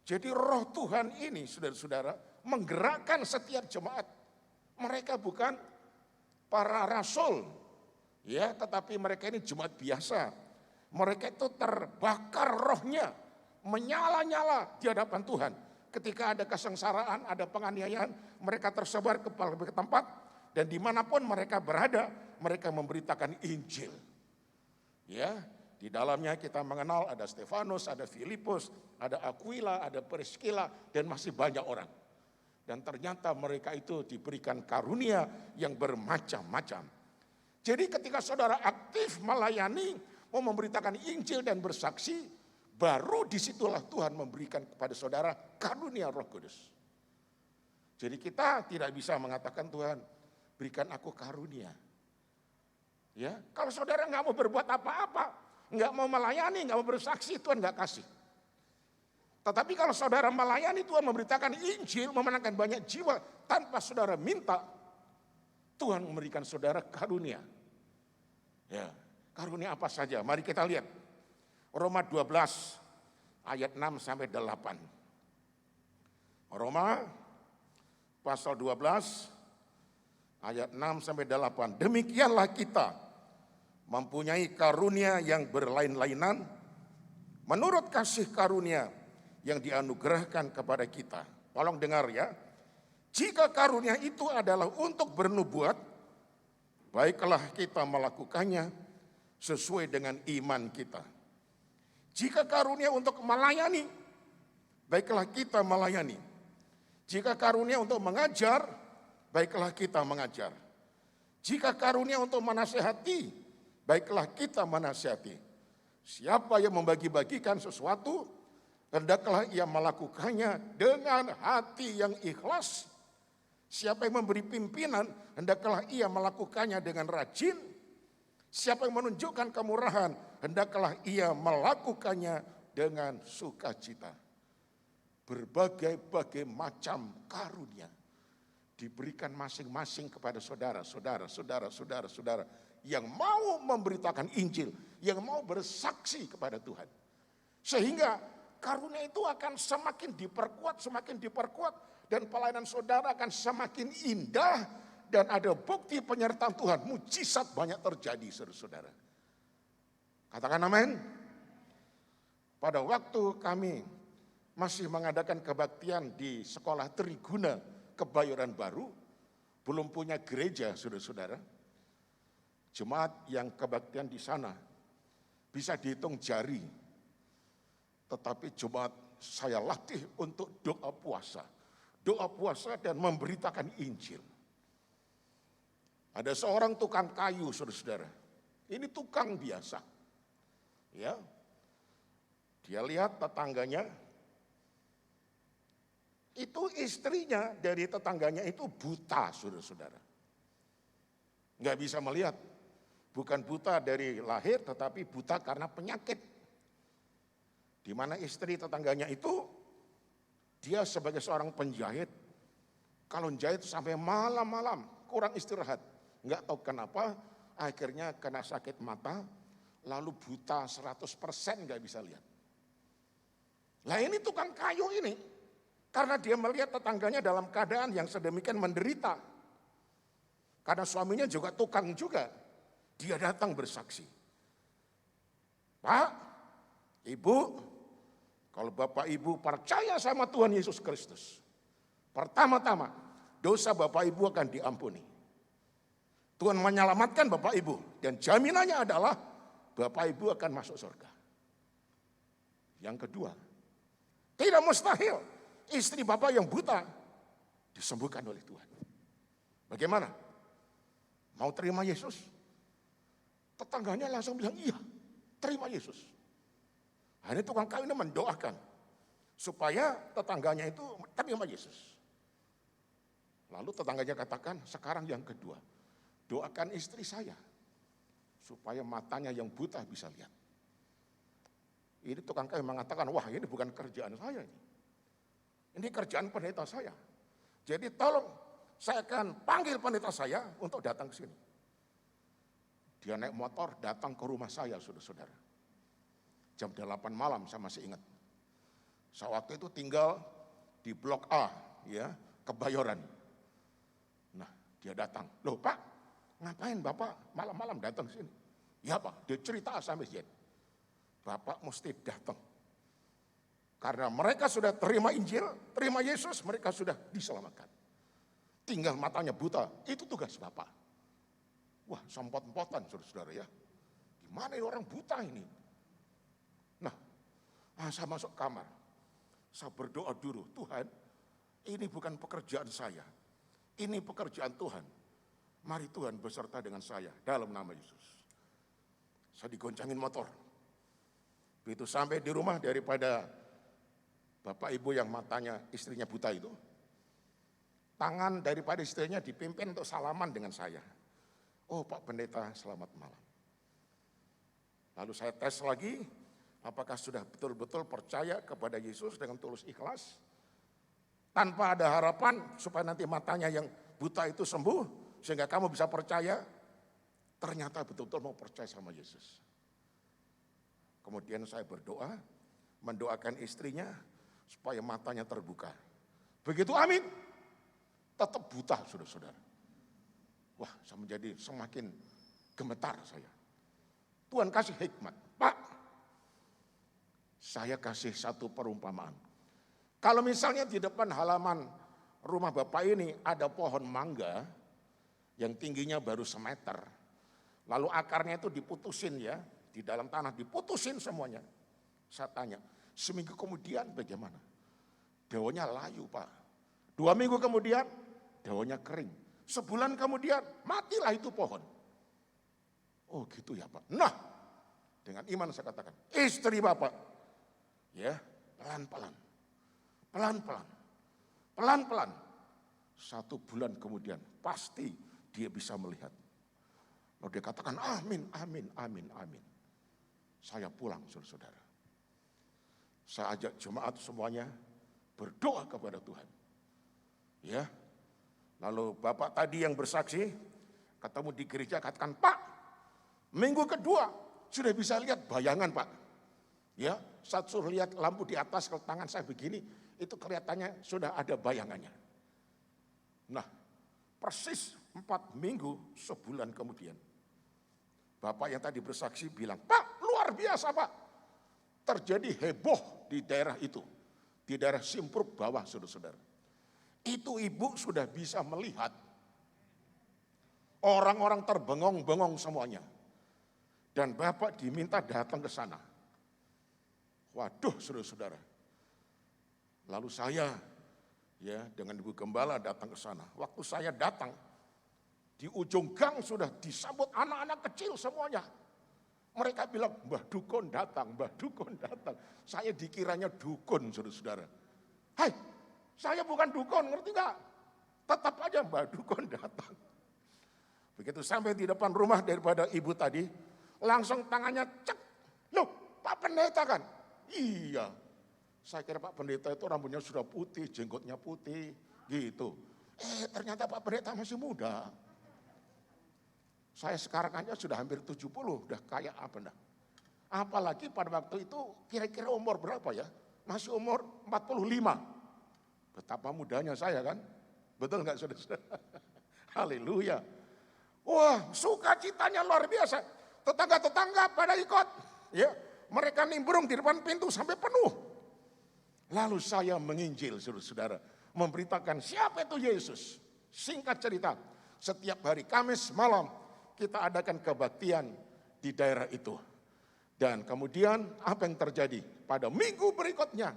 Jadi Roh Tuhan ini, saudara-saudara, menggerakkan setiap jemaat. Mereka bukan para rasul, ya, tetapi mereka ini jemaat biasa. Mereka itu terbakar rohnya menyala-nyala di hadapan Tuhan. Ketika ada kesengsaraan, ada penganiayaan, mereka tersebar ke berbagai tempat, dan dimanapun mereka berada, mereka memberitakan Injil. Ya, di dalamnya kita mengenal ada Stefanus, ada Filipus, ada Aquila, ada Priscilla, dan masih banyak orang. Dan ternyata mereka itu diberikan karunia yang bermacam-macam. Jadi ketika saudara aktif melayani, mau memberitakan Injil dan bersaksi, baru disitulah Tuhan memberikan kepada saudara karunia Roh Kudus. Jadi kita tidak bisa mengatakan, Tuhan berikan aku karunia. Ya, kalau saudara nggak mau berbuat apa-apa, nggak mau melayani, nggak mau bersaksi, Tuhan nggak kasih. Tetapi kalau saudara melayani, Tuhan memberitakan Injil, memenangkan banyak jiwa tanpa saudara minta, Tuhan memberikan saudara karunia. Ya, karunia apa saja? Mari kita lihat. Roma 12 ayat 6 sampai 8. Roma pasal 12 ayat 6 sampai 8. Demikianlah kita mempunyai karunia yang berlain-lainan menurut kasih karunia yang dianugerahkan kepada kita. Tolong dengar ya. Jika karunia itu adalah untuk bernubuat, baiklah kita melakukannya sesuai dengan iman kita. Jika karunia untuk melayani, baiklah kita melayani. Jika karunia untuk mengajar, baiklah kita mengajar. Jika karunia untuk menasihati, baiklah kita menasihati. Siapa yang membagi-bagikan sesuatu, hendaklah ia melakukannya dengan hati yang ikhlas. Siapa yang memberi pimpinan, hendaklah ia melakukannya dengan rajin. Siapa yang menunjukkan kemurahan, hendaklah ia melakukannya dengan sukacita. Berbagai-bagai macam karunia diberikan masing-masing kepada saudara yang mau memberitakan Injil, yang mau bersaksi kepada Tuhan. Sehingga karunia itu akan semakin diperkuat, dan pelayanan saudara akan semakin indah, dan ada bukti penyertaan Tuhan, mujizat banyak terjadi, saudara-saudara. Katakan amin. Pada waktu kami masih mengadakan kebaktian di sekolah Triguna Kebayoran Baru, belum punya gereja, saudara-saudara. Jemaat yang kebaktian di sana bisa dihitung jari. Tetapi jemaat saya latih untuk doa puasa dan memberitakan Injil. Ada seorang tukang kayu, saudara-saudara. Ini tukang biasa. Ya, dia lihat tetangganya, itu istrinya dari tetangganya itu buta, saudara-saudara. Nggak bisa melihat. Bukan buta dari lahir, tetapi buta karena penyakit. Di mana istri tetangganya itu, dia sebagai seorang penjahit, kalau jahit sampai malam-malam, kurang istirahat. Nggak tahu kenapa, akhirnya kena sakit mata, lalu buta 100% nggak bisa lihat. Nah ini tukang kayu ini, karena dia melihat tetangganya dalam keadaan yang sedemikian menderita. Karena suaminya juga tukang juga, dia datang bersaksi. Pak, Ibu, kalau Bapak Ibu percaya sama Tuhan Yesus Kristus, pertama-tama dosa Bapak Ibu akan diampuni. Tuhan menyelamatkan Bapak Ibu, dan jaminannya adalah Bapak Ibu akan masuk surga. Yang kedua, tidak mustahil istri Bapak yang buta disembuhkan oleh Tuhan. Bagaimana? Mau terima Yesus? Tetangganya langsung bilang, iya, terima Yesus. Ini tukang kayu ini mendoakan supaya tetangganya itu terima Yesus. Lalu tetangganya katakan, sekarang yang kedua, doakan istri saya supaya matanya yang buta bisa lihat. Ini tukang kayu mengatakan, wah ini bukan kerjaan saya ini. Ini kerjaan pendeta saya. Jadi tolong saya akan panggil pendeta saya untuk datang ke sini. Dia naik motor datang ke rumah saya, saudara-saudara. Jam 8 malam saya masih ingat. Saya waktu itu tinggal di Blok A, ya, Kebayoran. Nah, dia datang. Loh Pak, ngapain Bapak malam-malam datang ke sini? Ya Pak, dia cerita sampai jet. Bapak mesti datang. Karena mereka sudah terima Injil, terima Yesus, mereka sudah diselamatkan. Tinggal matanya buta, itu tugas Bapak. Wah, sempot-sempotan saudara-saudara ya. Gimana ini orang buta ini? Nah, saya masuk kamar. Saya berdoa dulu, Tuhan, ini bukan pekerjaan saya. Ini pekerjaan Tuhan. Mari Tuhan beserta dengan saya dalam nama Yesus. Saya digoncangin motor. Begitu sampai di rumah daripada bapak ibu yang matanya istrinya buta itu, tangan daripada istrinya dipimpin untuk salaman dengan saya. Oh Pak Pendeta, selamat malam. Lalu saya tes lagi, apakah sudah betul-betul percaya kepada Yesus dengan tulus ikhlas, tanpa ada harapan supaya nanti matanya yang buta itu sembuh, sehingga kamu bisa percaya, ternyata betul-betul mau percaya sama Yesus. Kemudian saya berdoa, mendoakan istrinya, supaya matanya terbuka. Begitu amin, tetap buta saudara-saudara. Wah, saya menjadi semakin gemetar saya. Tuhan kasih hikmat. Pak, saya kasih satu perumpamaan. Kalau misalnya di depan halaman rumah Bapak ini ada pohon mangga yang tingginya baru semeter. Lalu akarnya itu diputusin ya, di dalam tanah diputusin semuanya. Saya tanya, seminggu kemudian bagaimana? Daunnya layu Pak. 2 minggu kemudian daunnya kering. Sebulan kemudian matilah itu pohon. Oh gitu ya Pak. Nah, dengan iman saya katakan, istri Bapak, ya pelan-pelan, pelan-pelan, pelan-pelan. 1 bulan kemudian pasti dia bisa melihat. Lalu dia katakan amin, amin, amin, amin. Saya pulang saudara-saudara. Saya ajak jemaat semuanya berdoa kepada Tuhan. Ya. Lalu Bapak tadi yang bersaksi ketemu di gereja katakan, Pak, minggu kedua sudah bisa lihat bayangan Pak. Ya, saat suruh lihat lampu di atas kalau tangan saya begini, itu kelihatannya sudah ada bayangannya. Nah, persis 4 minggu sebulan kemudian, Bapak yang tadi bersaksi bilang, Pak, luar biasa Pak. Terjadi heboh di daerah itu, di daerah Simpruk bawah saudara-saudara. Itu ibu sudah bisa melihat orang-orang terbengong-bengong semuanya. Dan Bapak diminta datang ke sana. Waduh saudara-saudara. Lalu saya ya dengan Ibu Gembala datang ke sana. Waktu saya datang, di ujung gang sudah disambut anak-anak kecil semuanya. Mereka bilang, Mbah Dukun datang, Mbah Dukun datang. Saya dikiranya dukun saudara-saudara. Hai, saya bukan dukun, ngerti gak? Tetap aja Mbah Dukun datang. Begitu sampai di depan rumah daripada ibu tadi, langsung tangannya cek. Loh, Pak Pendeta kan? Iya. Saya kira Pak Pendeta itu rambutnya sudah putih, jenggotnya putih, gitu. Ternyata Pak Pendeta masih muda. Saya sekarang aja sudah hampir 70, udah kayak apa dah. Apalagi pada waktu itu kira-kira umur berapa ya? Masih umur 45. Betapa mudanya saya kan? Betul nggak saudara? Haleluya. Wah, sukacitanya luar biasa. Tetangga-tetangga pada ikut. Ya, mereka nimbrung di depan pintu sampai penuh. Lalu saya menginjil saudara-saudara, memberitakan siapa itu Yesus. Singkat cerita, setiap hari Kamis malam kita adakan kebaktian di daerah itu. Dan kemudian apa yang terjadi? Pada minggu berikutnya,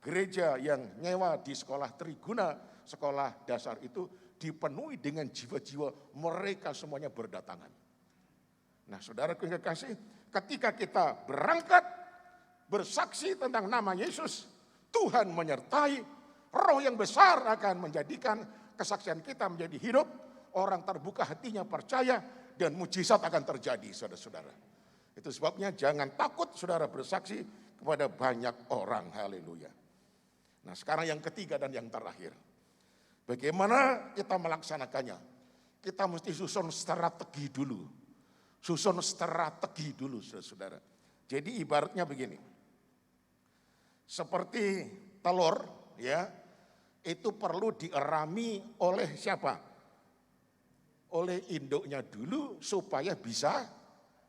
gereja yang nyewa di sekolah Triguna, sekolah dasar itu dipenuhi dengan jiwa-jiwa mereka semuanya berdatangan. Nah saudaraku yang kekasih, ketika kita berangkat bersaksi tentang nama Yesus, Tuhan menyertai, roh yang besar akan menjadikan kesaksian kita menjadi hidup, orang terbuka hatinya percaya, dan mujizat akan terjadi saudara-saudara. Itu sebabnya jangan takut saudara bersaksi kepada banyak orang, haleluya. Nah sekarang yang ketiga dan yang terakhir. Bagaimana kita melaksanakannya? Kita mesti susun strategi dulu. Susun strategi dulu saudara-saudara. Jadi ibaratnya begini. Seperti telur ya, itu perlu dierami oleh siapa? Oleh induknya dulu supaya bisa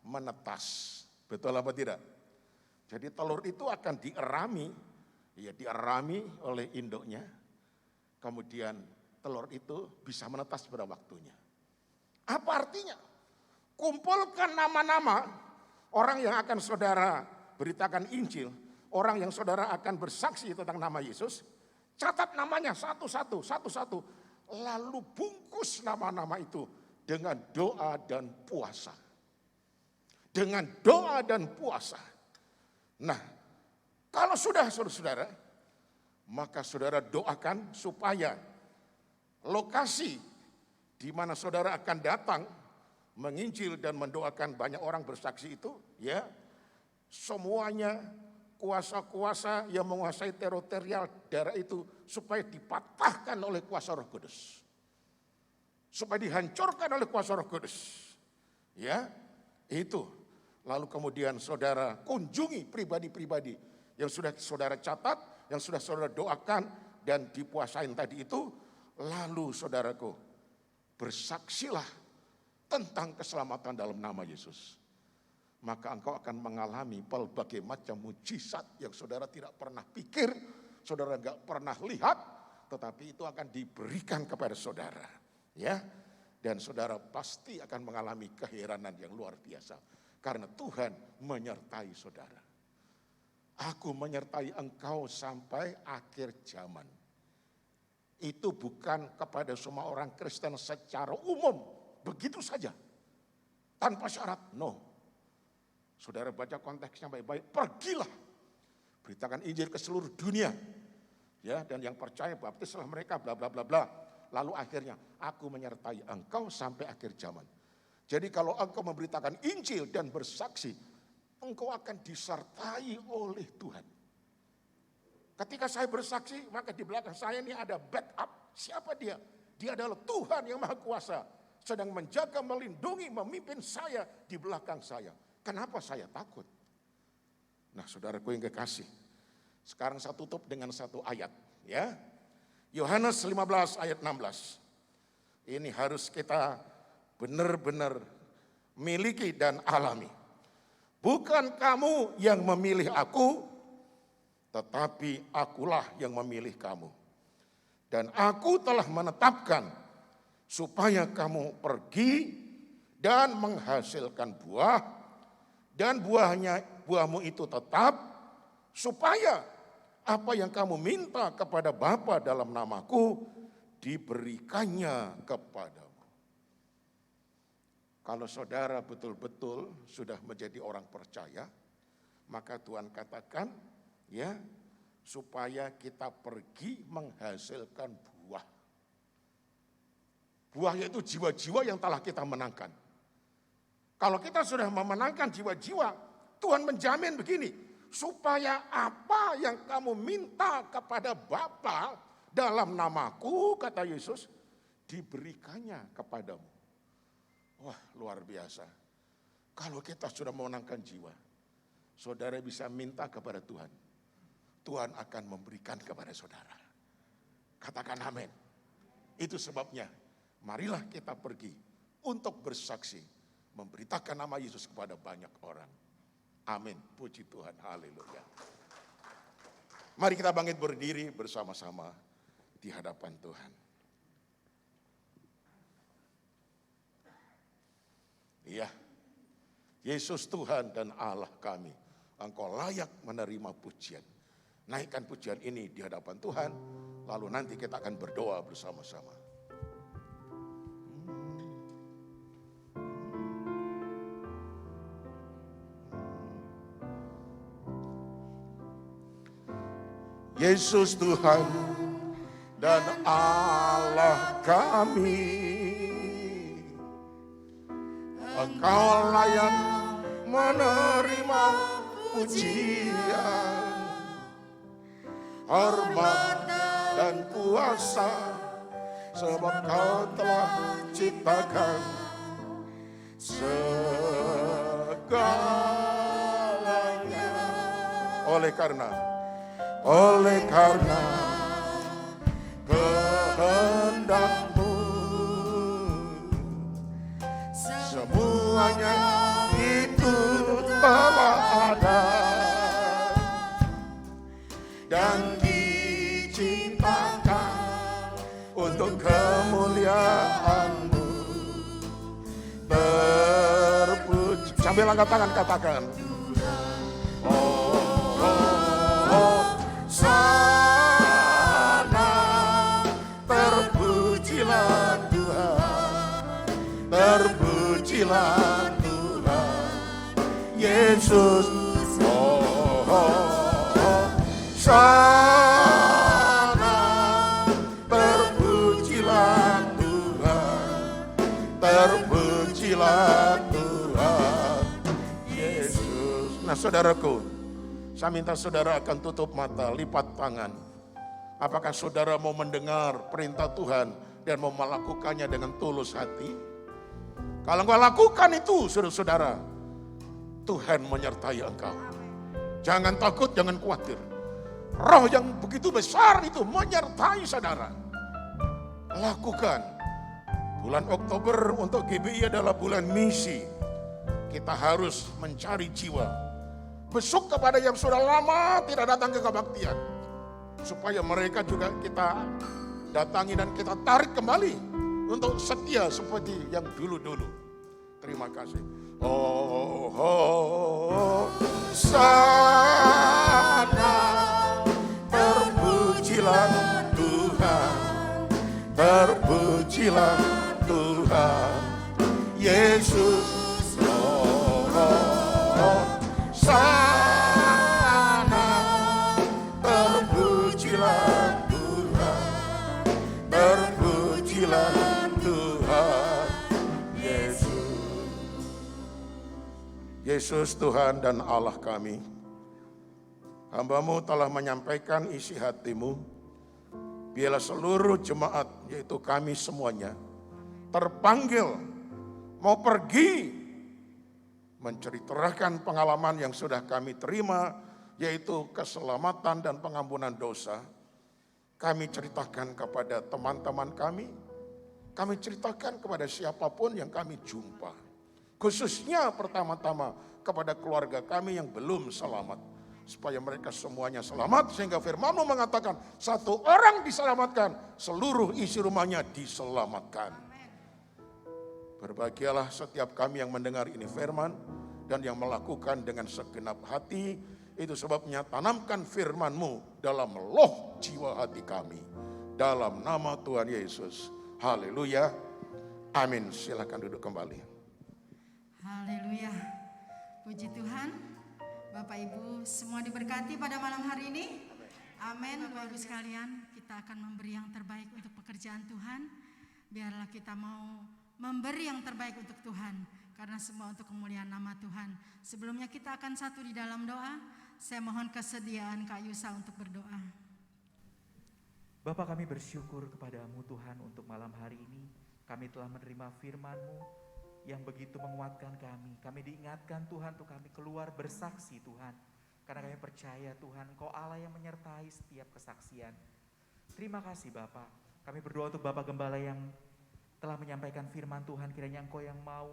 menetas. Betul apa tidak? Jadi telur itu akan dierami Ya, diarami oleh induknya, kemudian telur itu bisa menetas pada waktunya. Apa artinya? Kumpulkan nama-nama orang yang akan saudara beritakan Injil, orang yang saudara akan bersaksi tentang nama Yesus, catat namanya satu-satu, lalu bungkus nama-nama itu dengan doa dan puasa. Dengan doa dan puasa. Nah, kalau sudah saudara, maka saudara doakan supaya lokasi di mana saudara akan datang menginjil dan mendoakan banyak orang bersaksi itu, ya, semuanya kuasa-kuasa yang menguasai teritorial daerah itu supaya dipatahkan oleh kuasa Roh Kudus. Supaya dihancurkan oleh kuasa Roh Kudus. Ya, itu. Lalu kemudian saudara kunjungi pribadi-pribadi yang sudah saudara catat, yang sudah saudara doakan dan dipuasain tadi itu. Lalu saudaraku, bersaksilah tentang keselamatan dalam nama Yesus. Maka engkau akan mengalami berbagai macam mujizat yang saudara tidak pernah pikir, saudara enggak pernah lihat, tetapi itu akan diberikan kepada saudara. Ya, dan saudara pasti akan mengalami keheranan yang luar biasa. Karena Tuhan menyertai saudara. Aku menyertai engkau sampai akhir zaman. Itu bukan kepada semua orang Kristen secara umum. Begitu saja. Tanpa syarat. No. Saudara baca konteksnya baik-baik. Pergilah. Beritakan Injil ke seluruh dunia. Ya, dan yang percaya baptislah mereka bla bla bla bla. Lalu akhirnya aku menyertai engkau sampai akhir zaman. Jadi kalau engkau memberitakan Injil dan bersaksi, engkau akan disertai oleh Tuhan. Ketika saya bersaksi, maka di belakang saya ini ada backup. Siapa dia? Dia adalah Tuhan yang Maha Kuasa. Sedang menjaga, melindungi, memimpin saya di belakang saya. Kenapa saya takut? Nah, saudaraku yang kekasih. Sekarang saya tutup dengan satu ayat. Ya, Yohanes 15 ayat 16. Ini harus kita benar-benar miliki dan alami. Bukan kamu yang memilih aku, tetapi akulah yang memilih kamu. Dan aku telah menetapkan supaya kamu pergi dan menghasilkan buah, dan buahmu itu tetap, supaya apa yang kamu minta kepada Bapa dalam namaku diberikannya kepadamu. Kalau saudara betul-betul sudah menjadi orang percaya, maka Tuhan katakan, ya, supaya kita pergi menghasilkan buah. Buah yaitu jiwa-jiwa yang telah kita menangkan. Kalau kita sudah memenangkan jiwa-jiwa, Tuhan menjamin begini, supaya apa yang kamu minta kepada Bapa dalam namaku, kata Yesus, diberikannya kepadamu. Wah, luar biasa. Kalau kita sudah memenangkan jiwa, saudara bisa minta kepada Tuhan. Tuhan akan memberikan kepada saudara. Katakan amin. Itu sebabnya, marilah kita pergi untuk bersaksi, memberitakan nama Yesus kepada banyak orang. Amin. Puji Tuhan. Haleluya. Mari kita bangkit berdiri bersama-sama di hadapan Tuhan. Iya, Yesus Tuhan dan Allah kami, Engkau layak menerima pujian. Naikkan pujian ini di hadapan Tuhan, lalu nanti kita akan berdoa bersama-sama. Yesus Tuhan dan Allah kami, Engkau layak menerima pujian, hormat dan kuasa, sebab Kau telah ciptakan segalanya. Oleh karena kehendak-Mu, semuanya itu telah ada, dan untuk kemuliaan-Mu. Terpuji. Sambil angkat tangan katakan. Sana terpujilah Tuhan, terpujilah Tuhan Yesus. Sana terpujilah Tuhan, terpujilah Tuhan Yesus. Nah saudaraku, saya minta saudara akan tutup mata, lipat tangan. Apakah saudara mau mendengar perintah Tuhan dan mau melakukannya dengan tulus hati? Kalau engkau lakukan itu, saudara-saudara, Tuhan menyertai engkau. Jangan takut, jangan khawatir. Roh yang begitu besar itu menyertai saudara. Lakukan. Bulan Oktober untuk GBI adalah bulan misi. Kita harus mencari jiwa. Besuk kepada yang sudah lama tidak datang ke kebaktian. Supaya mereka juga kita datangi dan kita tarik kembali. Untuk setia seperti yang dulu-dulu. Terima kasih. Sana terpujilah Tuhan, terpujilah Tuhan Yesus. Sana terpujilah Tuhan, terpujilah Tuhan Yesus. Yesus Tuhan dan Allah kami, hamba-Mu telah menyampaikan isi hati-Mu. Biarlah seluruh jemaat, yaitu kami semuanya, terpanggil mau pergi menceritakan pengalaman yang sudah kami terima, yaitu keselamatan dan pengampunan dosa. Kami ceritakan kepada teman-teman kami ceritakan kepada siapapun yang kami jumpa. Khususnya pertama-tama kepada keluarga kami yang belum selamat. Supaya mereka semuanya selamat, sehingga firman-Mu mengatakan satu orang diselamatkan, seluruh isi rumahnya diselamatkan. Berbahagialah setiap kami yang mendengar ini firman dan yang melakukan dengan segenap hati. Itu sebabnya tanamkan firman-Mu dalam loh jiwa hati kami. Dalam nama Tuhan Yesus. Haleluya. Amin. Silakan duduk kembali. Haleluya. Puji Tuhan. Bapak Ibu semua diberkati pada malam hari ini. Amin. Bapak Ibu sekalian, kita akan memberi yang terbaik untuk pekerjaan Tuhan. Biarlah kita mau memberi yang terbaik untuk Tuhan. Karena semua untuk kemuliaan nama Tuhan. Sebelumnya kita akan satu di dalam doa. Saya mohon kesediaan Kak Yusa untuk berdoa. Bapa, kami bersyukur kepadamu Tuhan untuk malam hari ini. Kami telah menerima firman-Mu yang begitu menguatkan kami. Kami diingatkan Tuhan untuk kami keluar bersaksi Tuhan. Karena kami percaya Tuhan Engkau Allah yang menyertai setiap kesaksian. Terima kasih Bapa. Kami berdoa untuk Bapak Gembala yang telah menyampaikan firman Tuhan. Kiranya Engkau yang mau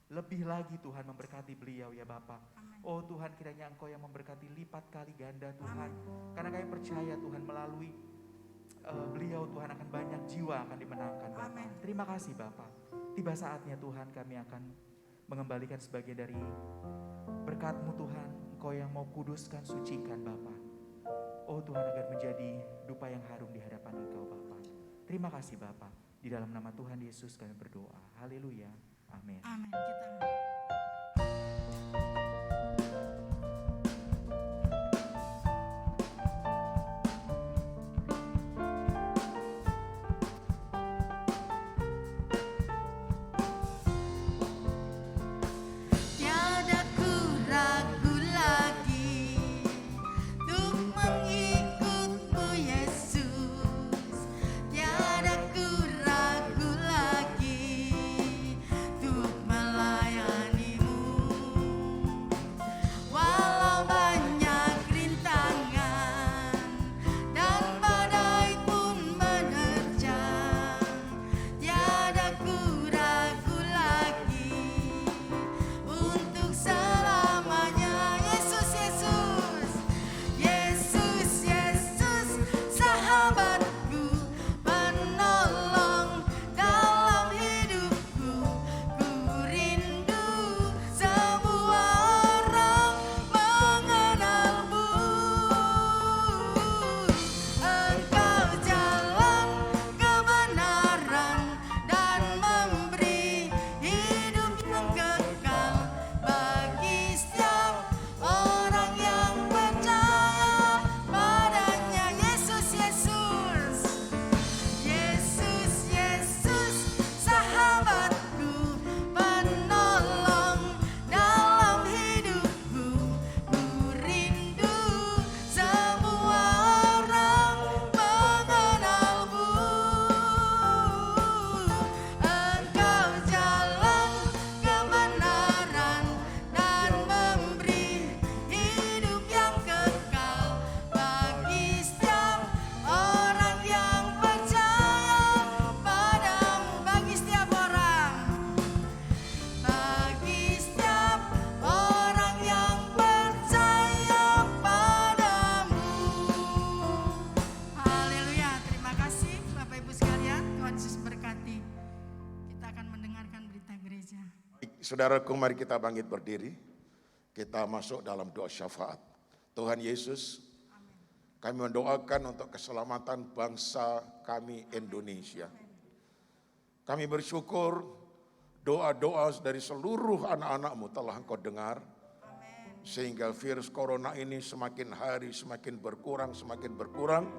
lebih lagi Tuhan memberkati beliau ya Bapa. Oh Tuhan, kiranya Engkau yang memberkati lipat kali ganda Tuhan. Karena kami percaya Tuhan melalui beliau Tuhan akan banyak jiwa akan dimenangkan Bapa. Terima kasih Bapa. Tiba saatnya Tuhan kami akan mengembalikan sebagian dari berkat-Mu Tuhan. Engkau yang mau kuduskan, sucikan Bapa. Oh Tuhan, agar menjadi dupa yang harum di hadapan Engkau Bapa. Terima kasih Bapa. Di dalam nama Tuhan Yesus kami berdoa. Haleluya. Amin. Amin. Kita Melayani Saudaraku, mari kita bangkit berdiri. Kita masuk dalam doa syafaat. Tuhan Yesus, kami mendoakan untuk keselamatan bangsa kami Indonesia. Kami bersyukur doa-doa dari seluruh anak-anak-Mu telah Engkau dengar. Sehingga virus corona ini semakin hari semakin berkurang.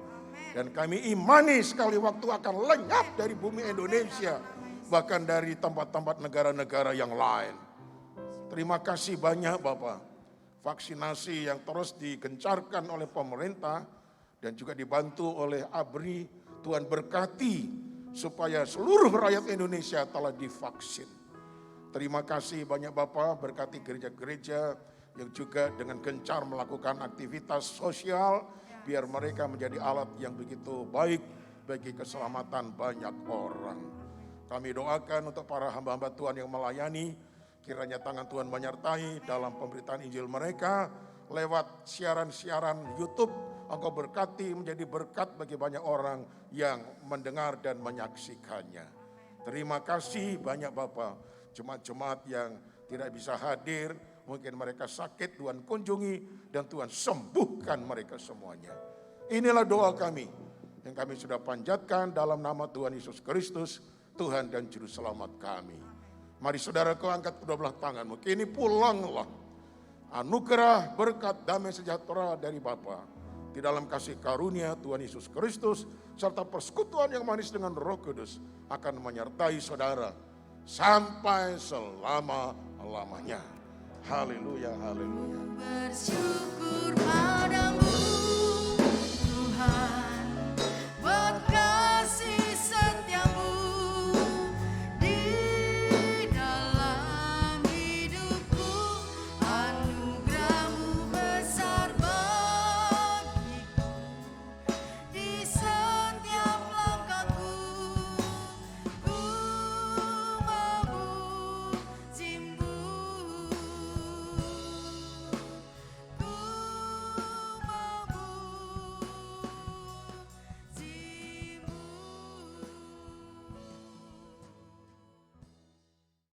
Dan kami imani sekali waktu akan lenyap dari bumi Indonesia. Bahkan dari tempat-tempat negara-negara yang lain. Terima kasih banyak Bapak. Vaksinasi yang terus digencarkan oleh pemerintah dan juga dibantu oleh ABRI. Tuhan berkati supaya seluruh rakyat Indonesia telah divaksin. Terima kasih banyak Bapak, berkati gereja-gereja yang juga dengan gencar melakukan aktivitas sosial. Biar mereka menjadi alat yang begitu baik bagi keselamatan banyak orang. Kami doakan untuk para hamba-hamba Tuhan yang melayani, kiranya tangan Tuhan menyertai dalam pemberitaan Injil mereka, lewat siaran-siaran YouTube, Engkau berkati menjadi berkat bagi banyak orang yang mendengar dan menyaksikannya. Terima kasih banyak Bapak, jemaat-jemaat yang tidak bisa hadir, mungkin mereka sakit, Tuhan kunjungi dan Tuhan sembuhkan mereka semuanya. Inilah doa kami yang kami sudah panjatkan dalam nama Tuhan Yesus Kristus, Tuhan dan Juru Selamat kami. Mari saudaraku, angkat kedua belah tanganmu. Kini pulanglah anugerah, berkat, damai sejahtera dari Bapa di dalam kasih karunia Tuhan Yesus Kristus serta persekutuan yang manis dengan Roh Kudus akan menyertai saudara sampai selama-lamanya. Haleluya, haleluya. Bersyukur padamu.